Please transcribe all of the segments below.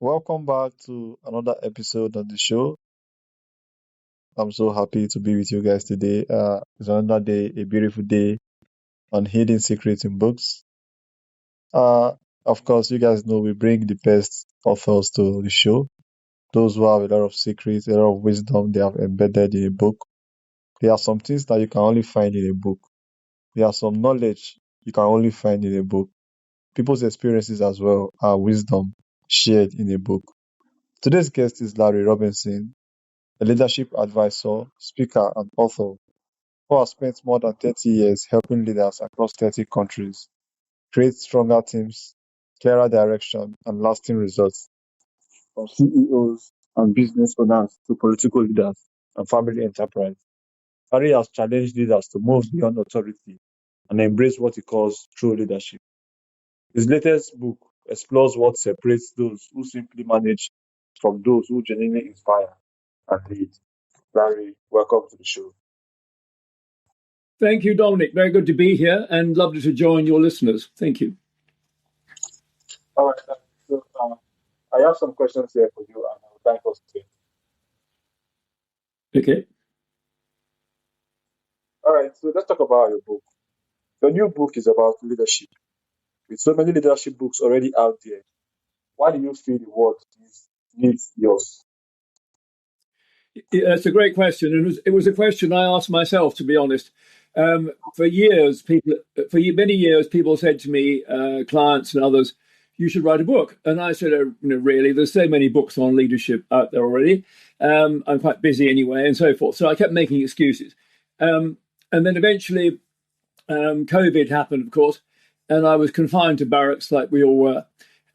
Welcome back to another episode of the show. I'm so happy to be with you guys today. It's another day, a beautiful day on hidden secrets in books. Uh, of course, you guys know we bring the best authors to the show. Those who have a lot of secrets, a lot of wisdom they have embedded in a book. There are some things that you can only find in a book. There are some knowledge you can only find in a book. People's experiences as well are wisdom shared in a book. Today's guest is Larry Robinson, a leadership advisor, speaker, and author who has spent more than 30 years helping leaders across 30 countries create stronger teams, clearer direction, and lasting results, from CEOs and business owners to political leaders and family enterprise. Larry has challenged leaders to move beyond authority and embrace what he calls true leadership. His latest book explores what separates those who simply manage from those who genuinely inspire and lead. Larry, welcome to the show. Thank you, Dominic. Very good to be here and lovely to join your listeners. Thank you. All right. I have some questions here for you, and I would like us to. Okay. All right. So let's talk about your book. Your new book is about leadership. With so many leadership books already out there, why do you feel the world needs yours? It's a great question, and it was a question I asked myself, to be honest. For years, many years, people said to me, clients and others, "You should write a book." And I said, "Really? There's so many books on leadership out there already. I'm quite busy anyway, and so forth." So I kept making excuses, and then eventually, COVID happened, of course, and I was confined to barracks like we all were.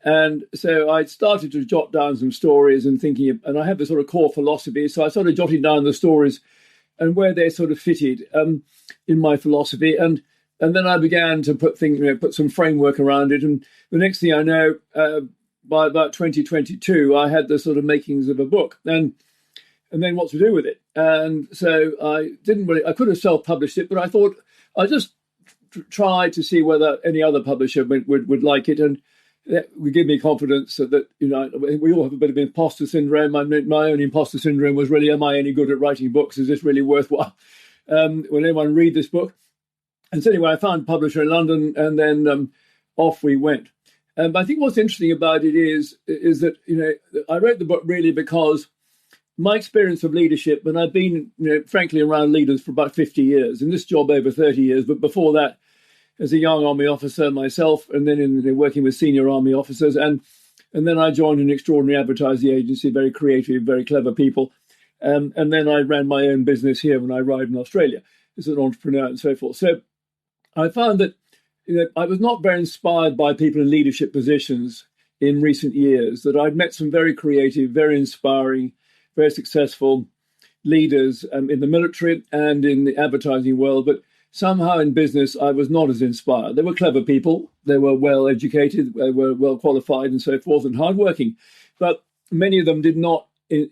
And so I started to jot down some stories and and I have this sort of core philosophy. So I started jotting down the stories and where they sort of fitted in my philosophy. And then I began to put some framework around it. And the next thing I know, by about 2022, I had the sort of makings of a book. And then what to do with it? And so I could have self-published it, but I thought I'd just try to see whether any other publisher would like it. And that would give me confidence that we all have a bit of imposter syndrome. My own imposter syndrome was really, am I any good at writing books? Is this really worthwhile? Will anyone read this book? And so anyway, I found a publisher in London, and then off we went. But I think what's interesting about it is that I wrote the book really because my experience of leadership, and I've been frankly around leaders for about 50 years, in this job over 30 years, but before that, as a young army officer myself, and then in working with senior army officers, and then I joined an extraordinary advertising agency, very creative, very clever people, and then I ran my own business here when I arrived in Australia as an entrepreneur and so forth. So I found that I was not very inspired by people in leadership positions in recent years, that I'd met some very creative, very inspiring, very successful leaders in the military and in the advertising world, but somehow in business, I was not as inspired. They were clever people. They were well educated, they were well qualified and so forth, and hardworking. But many of them did not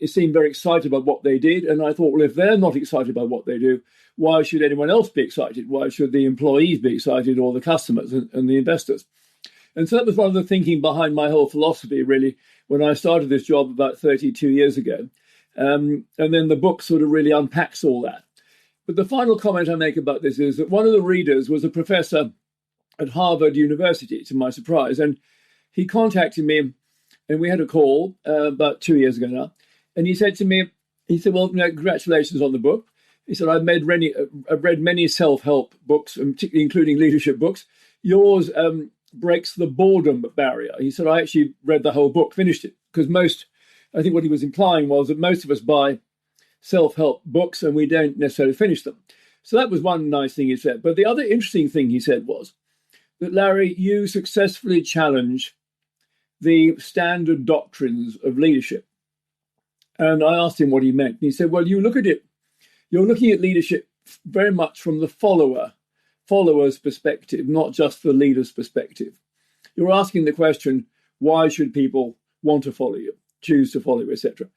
seem very excited about what they did. And I thought, well, if they're not excited about what they do, why should anyone else be excited? Why should the employees be excited, or the customers and the investors? And so that was one of the thinking behind my whole philosophy, really, when I started this job about 32 years ago. And then the book sort of really unpacks all that. But the final comment I make about this is that one of the readers was a professor at Harvard University, to my surprise. And he contacted me, and we had a call about 2 years ago now. And he said to me, well, congratulations on the book. He said, I've read many self-help books, and particularly including leadership books. Yours breaks the boredom barrier. He said, I actually read the whole book, finished it, because I think what he was implying was that most of us buy self-help books and we don't necessarily finish them. So that was one nice thing he said. But the other interesting thing he said was that, Larry, you successfully challenge the standard doctrines of leadership. And I asked him what he meant. And he said, well, you're looking at leadership very much from the follower's perspective, not just the leader's perspective. You're asking the question, why should people want to follow you, choose to follow you, etc.?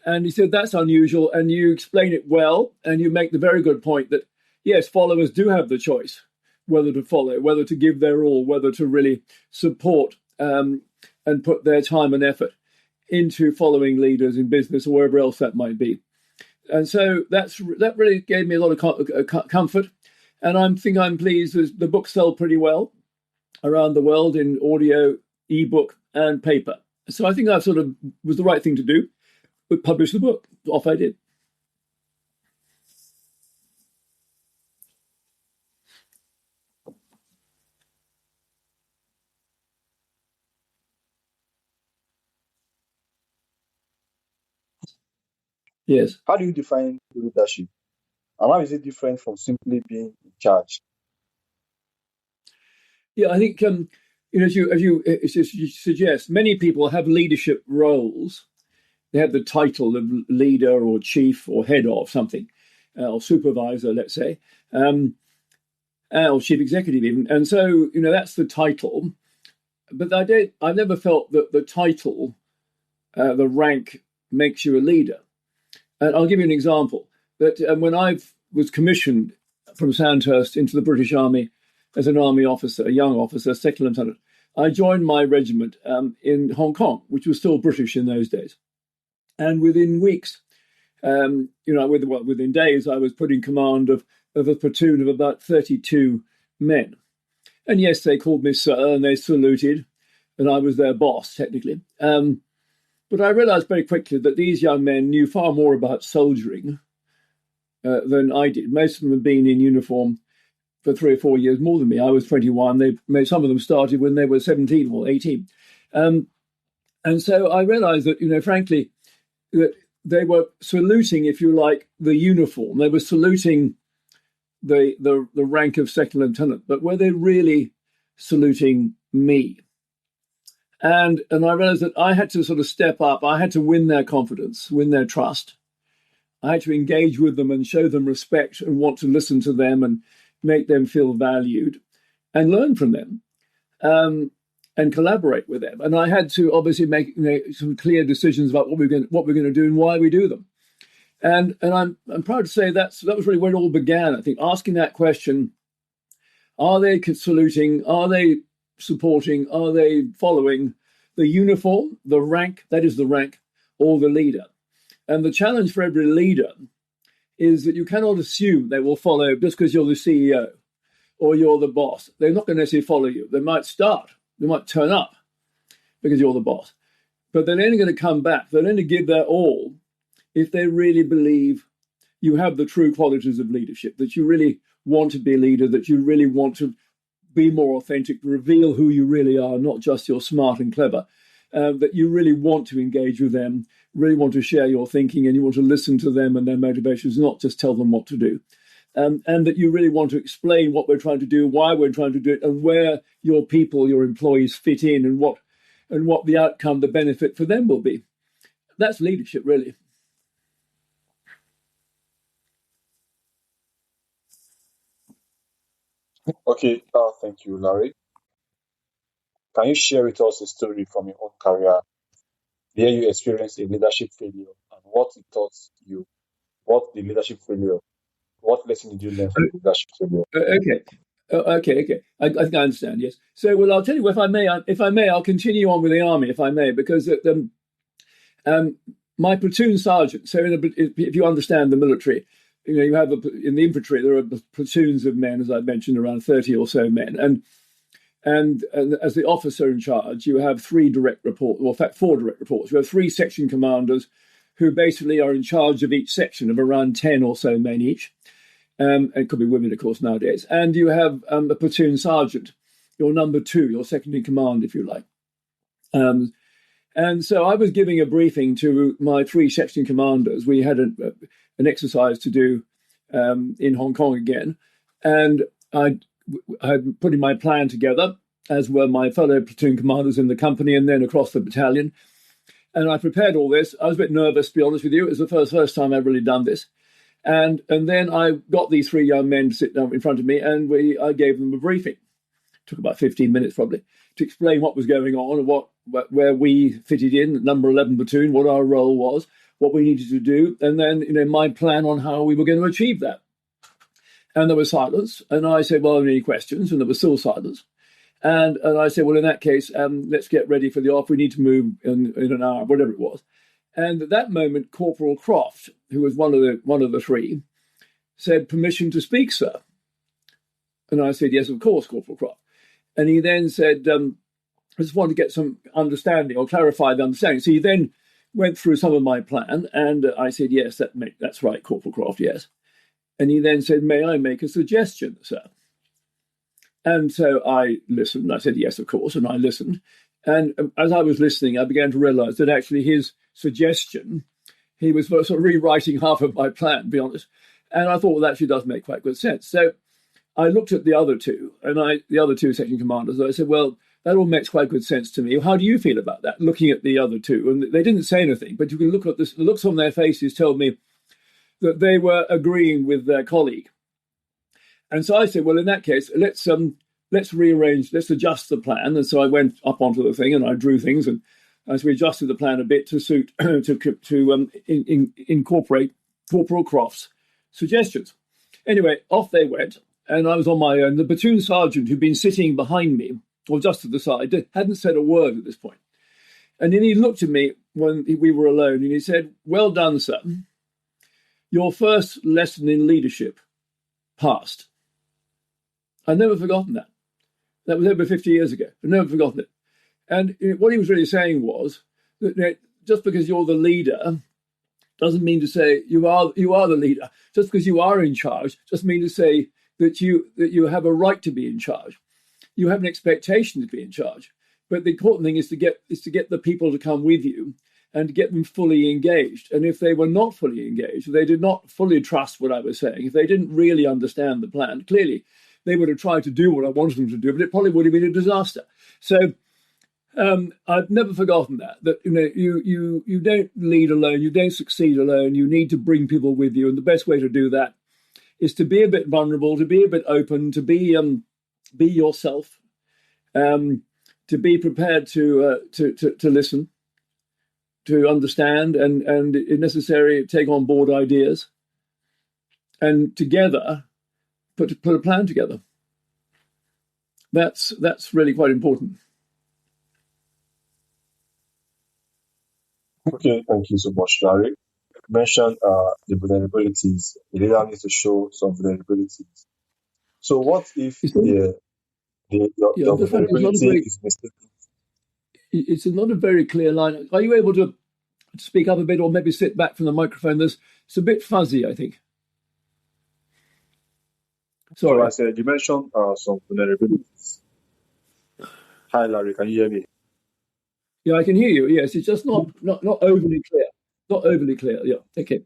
And he said, that's unusual. And you explain it well. And you make the very good point that, yes, followers do have the choice whether to follow, whether to give their all, whether to really support and put their time and effort into following leaders in business or wherever else that might be. And so that really gave me a lot of comfort. And I'm pleased that the book sold pretty well around the world in audio, ebook, and paper. So I think that sort of was the right thing to do. We published the book. Off I did. Yes. How do you define leadership? And how is it different from simply being in charge? Yeah, I think as you suggest, many people have leadership roles. They have the title of leader or chief or head of something, or supervisor, let's say, or chief executive even. And so that's the title. But I never felt that the title, the rank, makes you a leader. And I'll give you an example. That when I was commissioned from Sandhurst into the British Army as an army officer, a young officer, second lieutenant, I joined my regiment in Hong Kong, which was still British in those days. And within weeks, within days, I was put in command of a platoon of about 32 men. And yes, they called me sir, and they saluted, and I was their boss, technically. But I realized very quickly that these young men knew far more about soldiering than I did. Most of them had been in uniform for 3 or 4 years more than me. I was 21. Some of them started when they were 17 or 18. And so I realized that, frankly, that they were saluting, if you like, the uniform. They were saluting the rank of second lieutenant, but were they really saluting me? And I realized that I had to sort of step up. I had to win their confidence, win their trust. I had to engage with them and show them respect and want to listen to them and make them feel valued and learn from them and collaborate with them. And I had to obviously make some clear decisions about what we're going to do and why we do them. And I'm proud to say that was really where it all began. I think asking that question: are they saluting? Are they supporting? Are they following the uniform, the rank? That is the rank, or the leader. And the challenge for every leader is that you cannot assume they will follow just because you're the CEO or you're the boss. They're not going to necessarily follow you. They might turn up because you're the boss, but they're only going to come back. They're only give their all if they really believe you have the true qualities of leadership, that you really want to be a leader, that you really want to be more authentic, reveal who you really are, not just you're smart and clever, that you really want to engage with them, really want to share your thinking, and you want to listen to them and their motivations, not just tell them what to do. And that you really want to explain what we're trying to do, why we're trying to do it, and where your people, your employees fit in, and what the outcome, the benefit for them will be. That's leadership, really. Okay, thank you, Larry. Can you share with us a story from your own career where you experienced a leadership failure and what it taught you? What the leadership failure? What lesson did you learn from the leadership failure? Okay. Okay. I think I understand. Yes. So, well, I'll tell you, if I may, I'll continue on with the army, if I may, because my platoon sergeant. So, if you understand the military, you have in the infantry there are platoons of men, as I mentioned, around 30 or so men, and as the officer in charge, you have 3 direct reports, or in fact 4 direct reports. You have 3 section commanders who basically are in charge of each section of around 10 or so men each. It could be women, of course, nowadays. And you have a platoon sergeant, your number 2, your second in command, if you like. And so I was giving a briefing to my 3 section commanders. We had an exercise to do in Hong Kong again. And I'm putting my plan together, as were my fellow platoon commanders in the company and then across the battalion. And I prepared all this. I was a bit nervous, to be honest with you. It was the first time I'd really done this. And then I got these 3 young men to sit down in front of me, and I gave them a briefing. It took about 15 minutes probably to explain what was going on and where we fitted in, number 11 platoon, what our role was, what we needed to do, and then my plan on how we were going to achieve that. And there was silence, and I said, "Well, any questions?" And there was still silence. And I said, well, in that case, let's get ready for the off. We need to move in an hour, whatever it was. And at that moment, Corporal Croft, who was one of the three, said, "Permission to speak, sir." And I said, "Yes, of course, Corporal Croft." And he then said, "I just want to get some understanding or clarify the understanding." So he then went through some of my plan, and I said, "Yes, that's right, Corporal Croft, yes." And he then said, "May I make a suggestion, sir?" And so I listened. I said, "Yes, of course." And I listened. And as I was listening, I began to realize that actually his suggestion, he was sort of rewriting half of my plan, to be honest. And I thought, well, that actually does make quite good sense. So I looked at the other two, the other two section commanders. I said, well, that all makes quite good sense to me. How do you feel about that? Looking at the other two, and they didn't say anything, but you can look at this. The looks on their faces told me that they were agreeing with their colleague. And so I said, well, in that case, let's rearrange, let's adjust the plan. And so I went up onto the thing and I drew things, and as we adjusted the plan a bit to suit to incorporate Corporal Croft's suggestions. Anyway, off they went, and I was on my own. The platoon sergeant, who'd been sitting behind me, or just to the side, hadn't said a word at this point. And then he looked at me when we were alone, and he said, "Well done, sir. Your first lesson in leadership passed." I've never forgotten that. That was over 50 years ago. I've never forgotten it. And what he was really saying was that just because you're the leader doesn't mean to say you are the leader. Just because you are in charge doesn't mean to say that you have a right to be in charge. You have an expectation to be in charge. But the important thing is to get the people to come with you and to get them fully engaged. And if they were not fully engaged, if they did not fully trust what I was saying, if they didn't really understand the plan, clearly they would have tried to do what I wanted them to do, but it probably would have been a disaster. So I've never forgotten that you don't lead alone, you don't succeed alone, you need to bring people with you. And the best way to do that is to be a bit vulnerable, to be a bit open, to be yourself, to be prepared to listen, to understand, and if necessary, take on board ideas, and together put a plan together. That's really quite important. Okay, thank you so much, Larry. You mentioned the vulnerabilities. The leader needs to show some vulnerabilities. So what if your I'm just finding vulnerability is mistaken? it's not a very clear line. Are you able to speak up a bit, or maybe sit back from the microphone? It's a bit fuzzy, I think. Sorry. So I said you mentioned some vulnerabilities. Hi, Larry, can you hear me? Yeah, I can hear you. Yes, it's just not overly clear. Not overly clear. Yeah. Okay.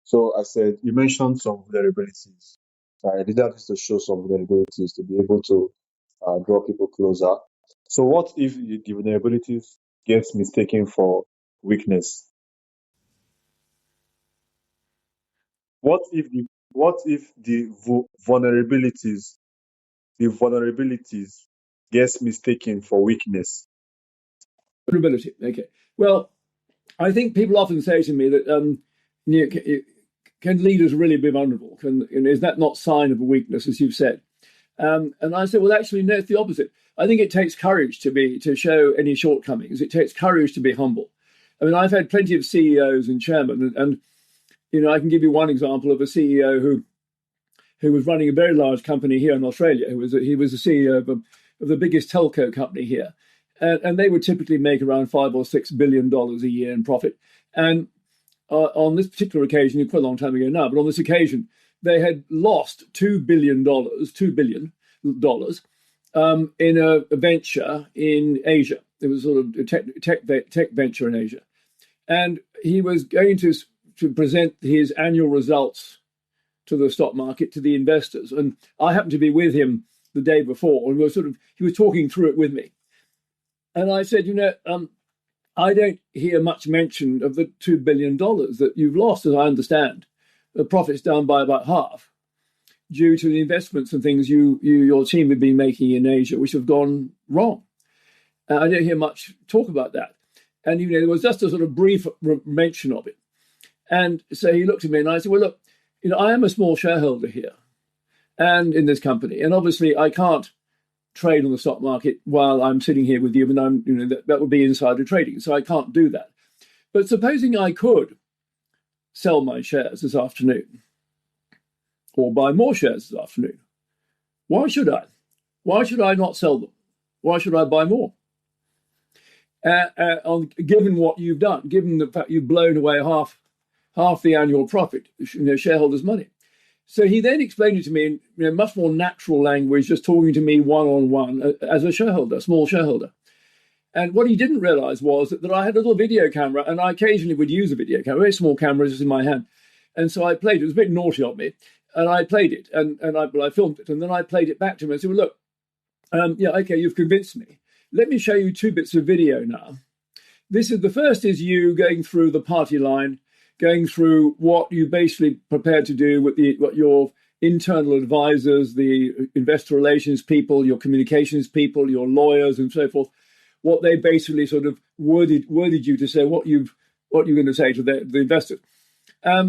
So I said you mentioned some vulnerabilities. I did have to show some vulnerabilities to be able to draw people closer. So what if the vulnerabilities gets mistaken for weakness? What if the vulnerabilities gets mistaken for weakness? Vulnerability. Okay. Well, I think people often say to me that can leaders really be vulnerable? Is that not sign of a weakness, as you've said? And I said, well, actually, no, it's the opposite. I think it takes courage to show any shortcomings. It takes courage to be humble. I mean, I've had plenty of CEOs and chairmen, and I can give you one example of a CEO who was running a very large company here in Australia. He was the CEO of the biggest telco company here, and they would typically make around $5 or $6 billion a year in profit. And on this particular occasion, quite a long time ago now, but on this occasion, they had lost $2 billion in a venture in Asia. It was sort of a tech venture in Asia, and he was going to present his annual results to the stock market, to the investors. And I happened to be with him the day before, and he was talking through it with me. And I said, I don't hear much mention of the $2 billion that you've lost, as I understand. The profit's down by about half due to the investments and things your team have been making in Asia, which have gone wrong. I don't hear much talk about that. And there was just a sort of brief mention of it. And so he looked at me and I said, well, look, I am a small shareholder here. and in this company. And obviously, I can't trade on the stock market while I'm sitting here with you, and that would be insider trading, so I can't do that. But supposing I could sell my shares this afternoon, or buy more shares this afternoon, why should I? Why should I not sell them? Why should I buy more? Given what you've done, given the fact you've blown away half the annual profit, shareholders' money. So he then explained it to me in much more natural language, just talking to me one-on-one as a shareholder, a small shareholder. And what he didn't realize was that I had a little video camera, and I occasionally would use a video camera, a very small camera just in my hand. And so I played it. It was a bit naughty of me. And I played it, and I filmed it. And then I played it back to him and said, well, look, okay, you've convinced me. Let me show you 2 bits of video now. The first is you going through the party line, going through what you basically prepared to do with what your internal advisors, the investor relations people, your communications people, your lawyers, and so forth, what they basically sort of worded you to say, what you're going to say to the investors,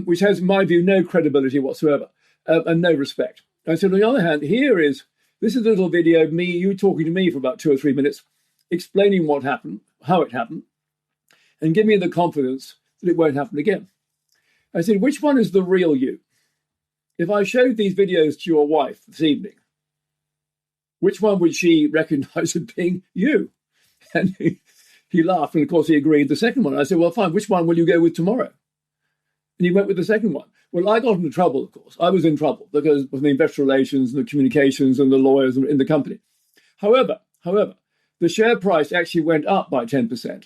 which has, in my view, no credibility whatsoever and no respect. And so on the other hand, this is a little video of you talking to me for about 2 or 3 minutes, explaining what happened, how it happened, and give me the confidence that it won't happen again. I said, which one is the real you? If I showed these videos to your wife this evening, which one would she recognize as being you? And he laughed, and of course he agreed. The second one, I said, well, fine, which one will you go with tomorrow? And he went with the second one. Well, I got into trouble, of course. I was in trouble because of the investor relations and the communications and the lawyers in the company. However, the share price actually went up by 10%,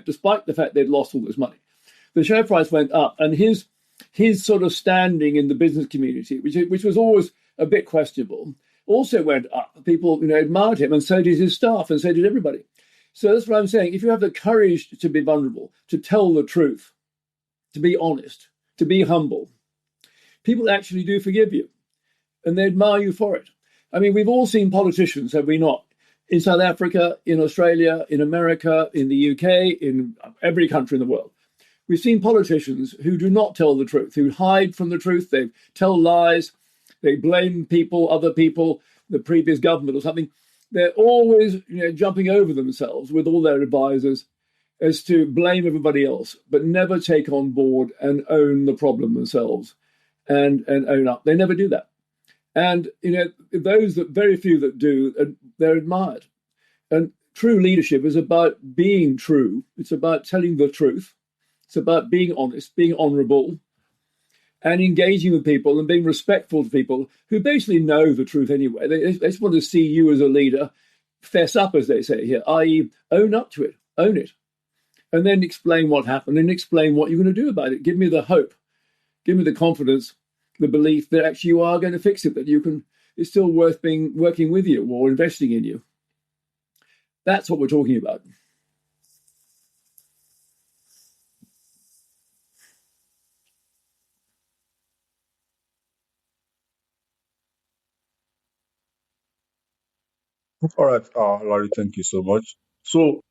despite the fact they'd lost all this money. The share price went up, and his sort of standing in the business community, which was always a bit questionable, also went up. People, admired him, and so did his staff, and so did everybody. So that's what I'm saying. If you have the courage to be vulnerable, to tell the truth, to be honest, to be humble, people actually do forgive you, and they admire you for it. I mean, we've all seen politicians, have we not? In South Africa, in Australia, in America, in the UK, in every country in the world. We've seen politicians who do not tell the truth, who hide from the truth. They tell lies. They blame people, other people, the previous government or something. They're always, jumping over themselves with all their advisors as to blame everybody else, but never take on board and own the problem themselves and own up. They never do that. And, very few that do, they're admired. And true leadership is about being true. It's about telling the truth. It's about being honest, being honorable, and engaging with people and being respectful to people who basically know the truth anyway. They just want to see you as a leader fess up, as they say here, i.e. own up to it, own it, and then explain what happened and explain what you're going to do about it. Give me the hope, give me the confidence, the belief that actually you are going to fix it, that it's still worth working with you or investing in you. That's what we're talking about. All right, Larry, thank you so much. So,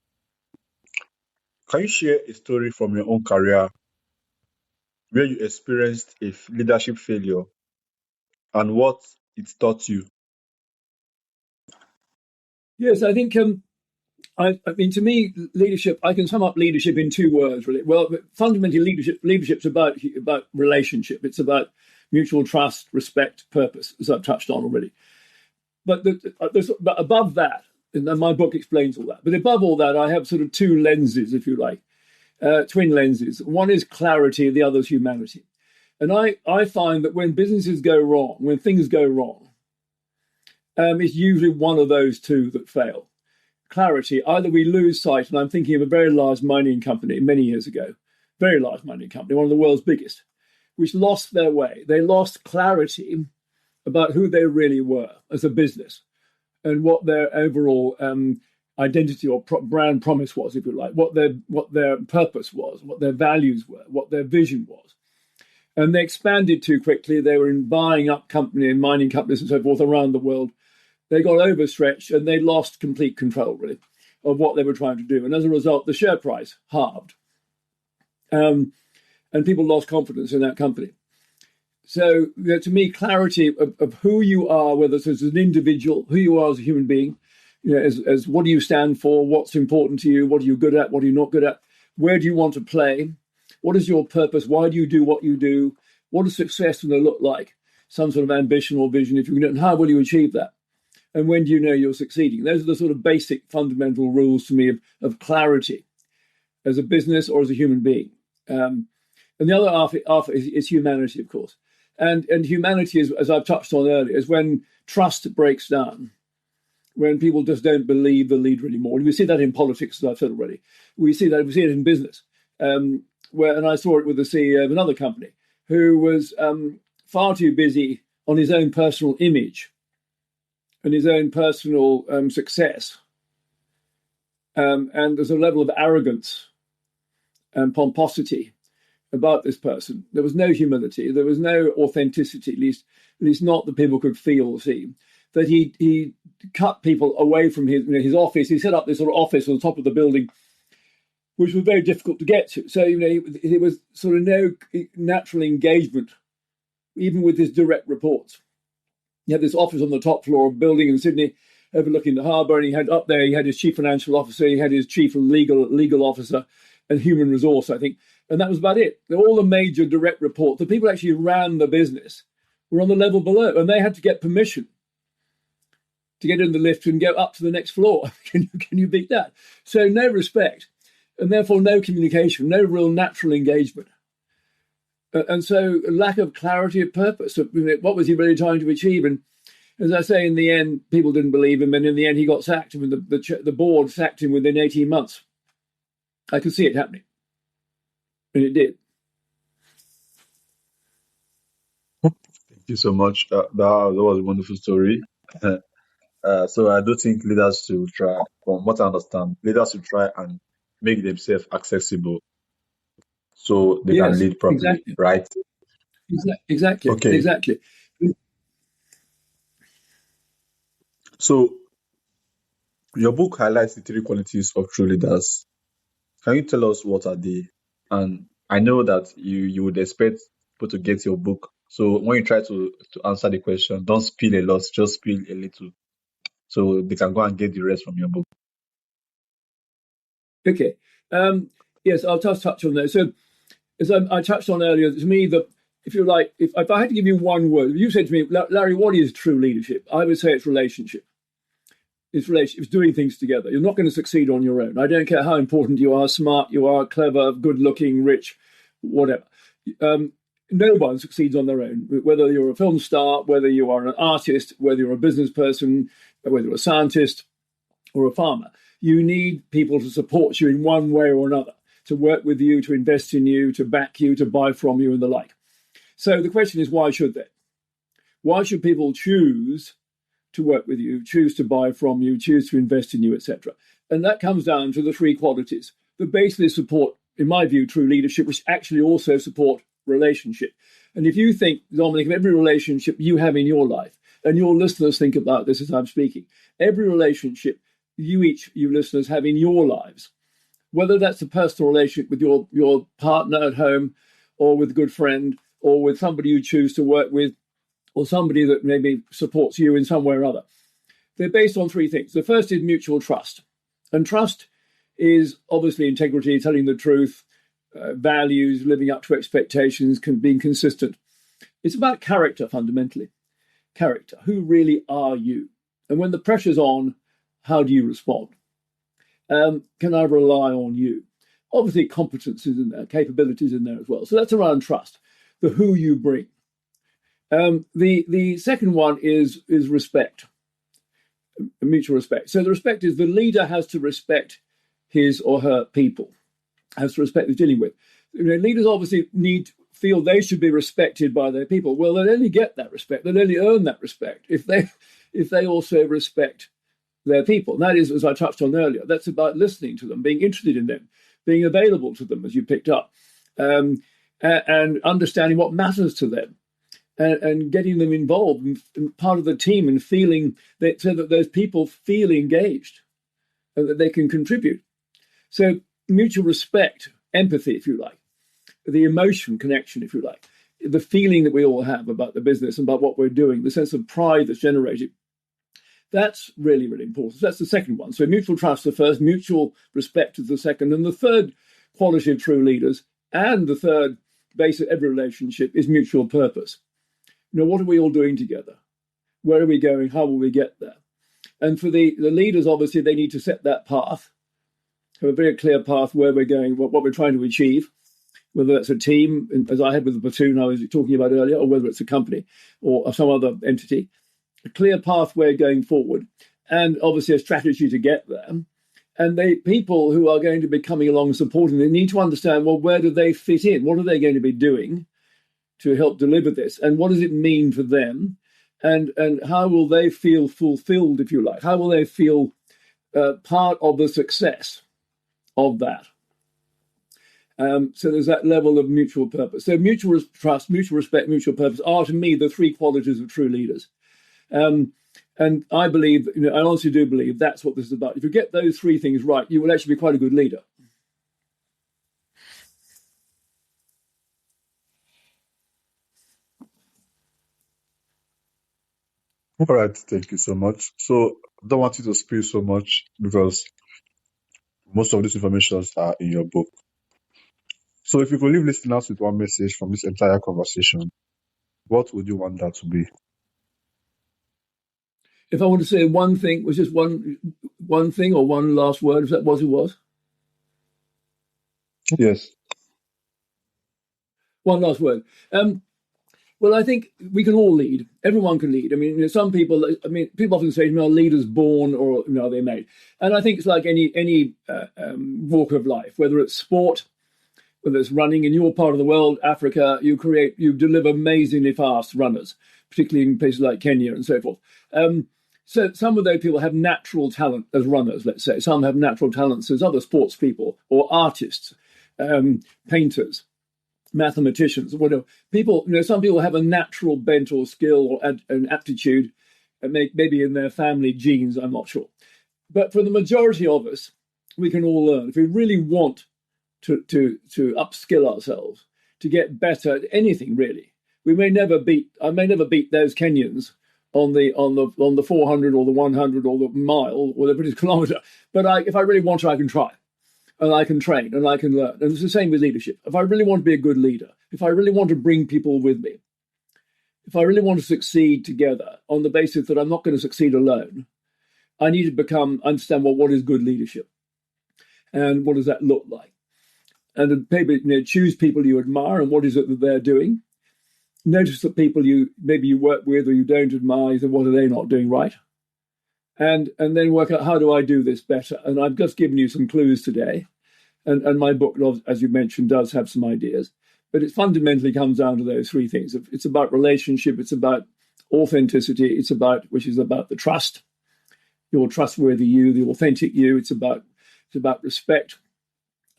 can you share a story from your own career where you experienced a leadership failure and what it taught you? Yes, I think, I mean, to me, leadership, I can sum up leadership in 2 words, really. Well, fundamentally, leadership's about relationship. It's about mutual trust, respect, purpose, as I've touched on already. But above that, and my book explains all that, but above all that, I have sort of 2 lenses, if you like, twin lenses. One is clarity, the other is humanity. And I find that when businesses go wrong, when things go wrong, it's usually one of those 2 that fail. Clarity, either we lose sight, and I'm thinking of a very large mining company many years ago, very large mining company, one of the world's biggest, which lost their way. They lost clarity about who they really were as a business and what their overall identity or brand promise was, if you like, what their purpose was, what their values were, what their vision was. And they expanded too quickly. They were buying up mining companies and so forth around the world. They got overstretched and they lost complete control, really, of what they were trying to do. And as a result, the share price halved. And people lost confidence in that company. So to me, clarity of who you are, whether it's as an individual, who you are as a human being, as what do you stand for, what's important to you, what are you good at, what are you not good at, where do you want to play, what is your purpose, why do you do what you do, what does success going to look like, some sort of ambition or vision, if you can, and how will you achieve that, and when do you know you're succeeding? Those are the sort of basic fundamental rules to me of clarity as a business or as a human being. And the other half is humanity, of course. And humanity is, as I've touched on earlier, is when trust breaks down, when people just don't believe the leader anymore. And we see that in politics, as I've said already. We see it in business. And I saw it with the CEO of another company who was far too busy on his own personal image and his own personal success. And there's a level of arrogance and pomposity about this person. There was no humility. There was no authenticity, at least not that people could feel or see. That he cut people away from his office. He set up this sort of office on the top of the building, which was very difficult to get to. So there was sort of no natural engagement, even with his direct reports. He had this office on the top floor of a building in Sydney, overlooking the harbour, and he had his chief financial officer, he had his chief legal officer, and human resource, I think. And that was about it. All the major direct reports, the people who actually ran the business, were on the level below, and they had to get permission to get in the lift and go up to the next floor. Can you beat that? So no respect, and therefore no communication, no real natural engagement. And so a lack of clarity of purpose. What was he really trying to achieve? And as I say, in the end, people didn't believe him, and in the end, he got sacked, and the board sacked him within 18 months. I could see it happening. And it did. Thank you so much. That was a wonderful story. So I do think leaders should try, from what I understand, leaders should try and make themselves accessible so they can Yes, lead properly, exactly. right? Exactly. Okay. So your book highlights the three qualities of true leaders. Can you tell us what are they? And I know that you would expect people to get your book. So when you try to answer the question, don't spill a lot, just spill a little, so they can go and get the rest from your book. Okay. Yes, I'll just touch on that. So, as I touched on earlier, to me, if I had to give you one word, if you said to me, Larry, what is true leadership? I would say it's relationship. It's doing things together. You're not going to succeed on your own. I don't care how important you are, smart you are, clever, good-looking, rich, whatever. No one succeeds on their own. Whether you're a film star, whether you are an artist, whether you're a business person, whether you're a scientist or a farmer, you need people to support you in one way or another, to work with you, to invest in you, to back you, to buy from you, and the like. So the question is, why should they? Why should people choose to work with you, choose to buy from you, choose to invest in you, etc.? And that comes down to the three qualities that basically support, in my view, true leadership, which actually also support relationship. And if you think, Dominic, of every relationship you have in your life, and your listeners think about this as I'm speaking, every relationship you listeners have in your lives, whether that's a personal relationship with your partner at home, or with a good friend, or with somebody you choose to work with, or somebody that maybe supports you in some way or other, they're based on three things. The first is mutual trust. And trust is obviously integrity, telling the truth, values, living up to expectations, being consistent. It's about character, fundamentally. Character. Who really are you? And when the pressure's on, how do you respond? Can I rely on you? Obviously, competencies in there, capabilities in there as well. So that's around trust, the who you bring. The second one is respect, mutual respect. So the respect is the leader has to respect his or her people, has to respect who's dealing with. Leaders obviously feel they should be respected by their people. Well, they'll only get that respect, they'll only earn that respect if they also respect their people. And that is, as I touched on earlier, that's about listening to them, being interested in them, being available to them, as you picked up, and understanding what matters to them, and getting them involved and part of the team, and feeling that, so that those people feel engaged and that they can contribute. So mutual respect, empathy, if you like, the emotion connection, if you like, the feeling that we all have about the business and about what we're doing, the sense of pride that's generated, that's really, really important. So that's the second one. So mutual trust the first, mutual respect is the second, and the third quality of true leaders, and the third base of every relationship, is mutual purpose. What are we all doing together? Where are we going? How will we get there? And for the leaders, obviously, they need to set that path, have a very clear path where we're going, what we're trying to achieve, whether that's a team, as I had with the platoon I was talking about earlier, or whether it's a company or some other entity. A clear pathway going forward, and obviously a strategy to get there. And people who are going to be coming along and supporting, they need to understand, well, where do they fit in? What are they going to be doing to help deliver this? And what does it mean for them? And how will they feel fulfilled, if you like? How will they feel part of the success of that? So there's that level of mutual purpose. So mutual trust, mutual respect, mutual purpose are, to me, the three qualities of true leaders. And I believe, I honestly do believe that's what this is about. If you get those three things right, you will actually be quite a good leader. All right, thank you so much. So I don't want you to spill so much because most of these informations are in your book. So if you could leave listeners with one message from this entire conversation, what would you want that to be? If I want to say one thing, was just one thing or one last word, if that was it was? Yes. One last word. Well, I think we can all lead. Everyone can lead. I mean, some people. I mean, people often say, "Are leaders born or are they made?" And I think it's like any walk of life, whether it's sport, whether it's running. In your part of the world, Africa, you deliver amazingly fast runners, particularly in places like Kenya and so forth. So some of those people have natural talent as runners, let's say. Some have natural talents as other sports people or artists, painters, mathematicians, whatever. People, some people have a natural bent or skill or an aptitude, maybe in their family genes, I'm not sure. But for the majority of us, we can all learn. If we really want to upskill ourselves, to get better at anything, really, I may never beat those Kenyans on the 400 or the 100 or the mile or the British kilometre. But if I really want to, I can try. And I can train and I can learn. And it's the same with leadership. If I really want to be a good leader, if I really want to bring people with me, if I really want to succeed together on the basis that I'm not going to succeed alone, I need to understand what is good leadership and what does that look like. And maybe choose people you admire and what is it that they're doing. Notice that people you work with or you don't admire, what are they not doing right? And then work out, how do I do this better? And I've just given you some clues today. And my book, as you mentioned, does have some ideas. But it fundamentally comes down to those three things. It's about relationship. It's about authenticity. Which is about the trust, your trustworthy you, the authentic you. It's about respect,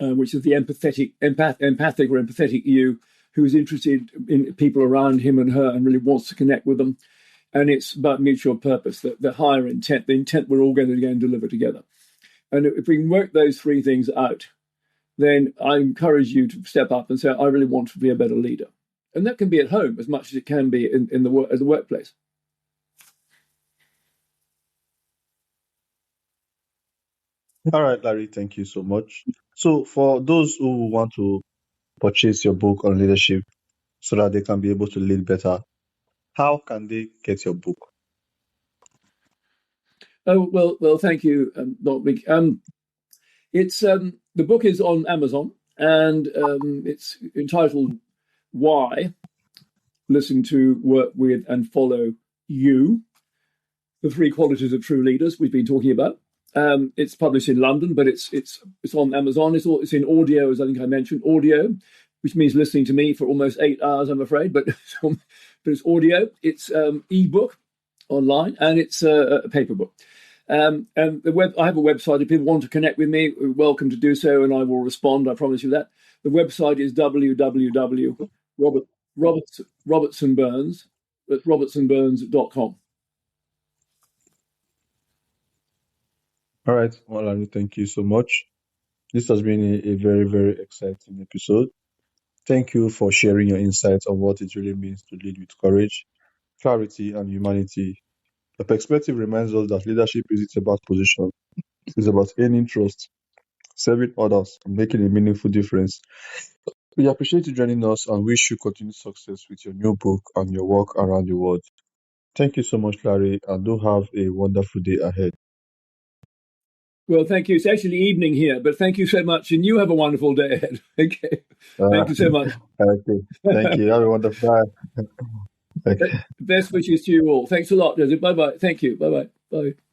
which is the empathic or empathetic you, who is interested in people around him and her and really wants to connect with them. And it's about mutual purpose, the higher intent, the intent we're all going to go and deliver together. And if we can work those three things out, then I encourage you to step up and say, I really want to be a better leader. And that can be at home as much as it can be in the workplace. All right, Larry, thank you so much. So for those who want to purchase your book on leadership so that they can be able to lead better, how can they get your book? Oh, well, thank you, Dominic. It's the book is on Amazon, and it's entitled "Why Listen to, Work with, and Follow You: The Three Qualities of True Leaders." We've been talking about. It's published in London, but it's on Amazon. It's in audio, as I think I mentioned, audio, which means listening to me for almost 8 hours, I'm afraid. But it's audio. It's ebook online, and it's a paper book. And I have a website. If people want to connect with me, you're welcome to do so, and I will respond. I promise you that. The website is www.robertsonburns. That's robertsonburns.com. All right, well, Larry, thank you so much. This has been a very, very exciting episode. Thank you for sharing your insights on what it really means to lead with courage, clarity, and humanity. The perspective reminds us that leadership isn't about position, it's about gaining trust, serving others, and making a meaningful difference. We appreciate you joining us and wish you continued success with your new book and your work around the world. Thank you so much, Larry, and do have a wonderful day ahead. Well, thank you. It's actually evening here, but thank you so much, and you have a wonderful day ahead. Okay, Uh, thank you so much. okay. Thank you. Have a wonderful day. Okay. Best wishes to you all. Thanks a lot, Joseph. Bye bye. Thank you. Bye bye. Bye.